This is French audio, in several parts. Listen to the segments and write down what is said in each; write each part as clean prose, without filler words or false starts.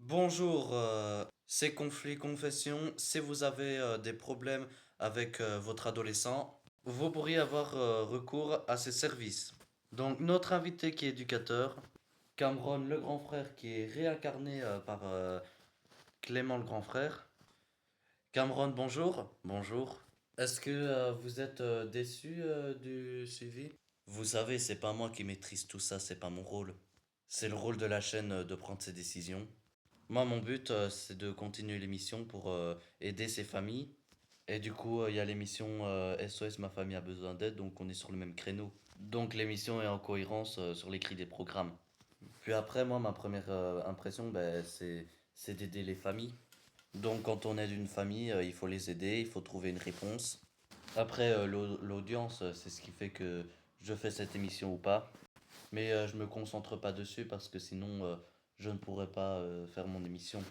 Bonjour, c'est Conflit Confession. Si vous avez des problèmes avec votre adolescent, vous pourriez avoir recours à ces services. Donc, notre invité qui est éducateur, Cameron le grand frère qui est réincarné par Clément le grand frère. Cameron, bonjour. Bonjour. Est-ce que vous êtes déçu du suivi? Vous savez, c'est pas moi qui maîtrise tout ça, c'est pas mon rôle. C'est le rôle de la chaîne de prendre ses décisions. Moi, mon but, c'est de continuer l'émission pour aider ces familles. Et du coup, il y a l'émission SOS Ma famille a besoin d'aide, donc on est sur le même créneau. Donc l'émission est en cohérence sur l'écrit des programmes. Puis après, moi, ma première impression, ben, c'est d'aider les familles. Donc quand on aide une famille, il faut les aider, il faut trouver une réponse. Après, l'audience, c'est ce qui fait que je fais cette émission ou pas. Mais je me concentre pas dessus parce que sinon, je ne pourrais pas faire mon émission.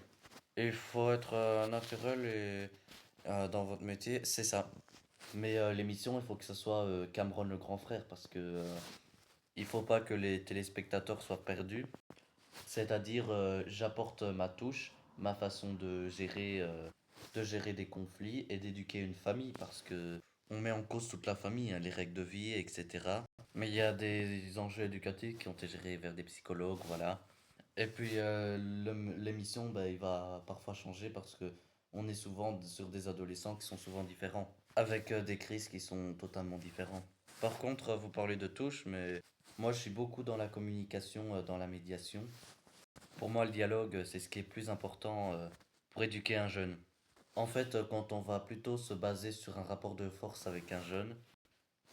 Il faut être naturel et dans votre métier, c'est ça. Mais l'émission, il faut que ce soit Cameron le grand frère parce que il faut pas que les téléspectateurs soient perdus. C'est-à-dire, j'apporte ma touche, ma façon de gérer des conflits et d'éduquer une famille parce que on met en cause toute la famille, hein, les règles de vie, etc. Mais il y a des enjeux éducatifs qui ont été gérés vers des psychologues, voilà. Et puis l'émission, bah, il va parfois changer parce que on est souvent sur des adolescents qui sont souvent différents, avec des crises qui sont totalement différents. Par contre, vous parlez de touche, mais moi je suis beaucoup dans la communication, dans la médiation. Pour moi, le dialogue, c'est ce qui est plus important pour éduquer un jeune. En fait, quand on va plutôt se baser sur un rapport de force avec un jeune,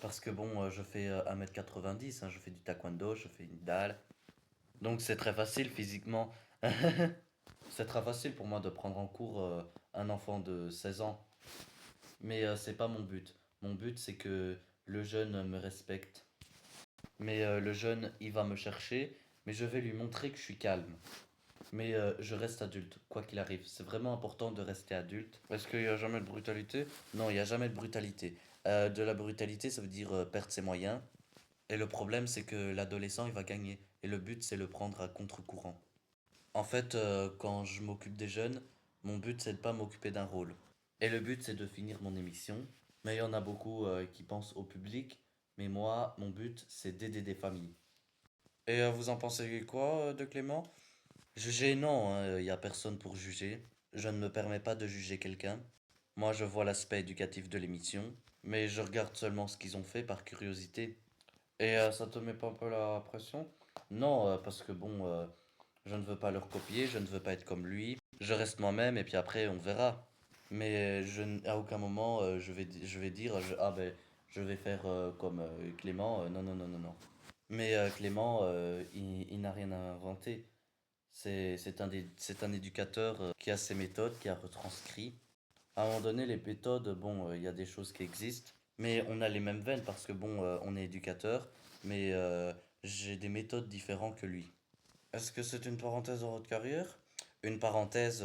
parce que bon, je fais 1,90 m, hein, je fais du taekwondo, je fais une dalle, donc c'est très facile physiquement. C'est très facile pour moi de prendre en cours un enfant de 16 ans. Mais c'est pas mon but. Mon but c'est que le jeune me respecte. Mais le jeune, il va me chercher, mais je vais lui montrer que je suis calme. Mais je reste adulte, quoi qu'il arrive. C'est vraiment important de rester adulte. Est-ce qu'il n'y a jamais de brutalité? Non, il n'y a jamais de brutalité. De la brutalité, ça veut dire perdre ses moyens. Et le problème, c'est que l'adolescent, il va gagner. Et le but, c'est le prendre à contre-courant. En fait, quand je m'occupe des jeunes, mon but c'est de pas m'occuper d'un rôle. Et le but c'est de finir mon émission. Mais il y en a beaucoup qui pensent au public. Mais moi, mon but c'est d'aider des familles. Et vous en pensez quoi de Clément? Juger, non, il n'y a personne pour juger. Je ne me permets pas de juger quelqu'un. Moi, je vois l'aspect éducatif de l'émission. Mais je regarde seulement ce qu'ils ont fait par curiosité. Et ça te met pas un peu la pression? Non, parce que bon, je ne veux pas leur copier, je ne veux pas être comme lui. Je reste moi-même et puis après on verra. Mais à aucun moment je vais dire ah ben je vais faire comme Clément. Non non non non non. Mais Clément il n'a rien inventé. C'est un éducateur qui a ses méthodes, qui a retranscrit. À un moment donné les méthodes, bon il y a des choses qui existent, mais on a les mêmes veines parce que bon on est éducateur, mais j'ai des méthodes différentes que lui. Est-ce que c'est une parenthèse dans votre carrière? Une parenthèse,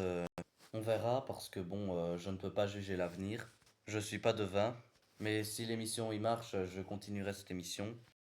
on verra parce que bon, je ne peux pas juger l'avenir. Je suis pas devin, mais si l'émission y marche, je continuerai cette émission.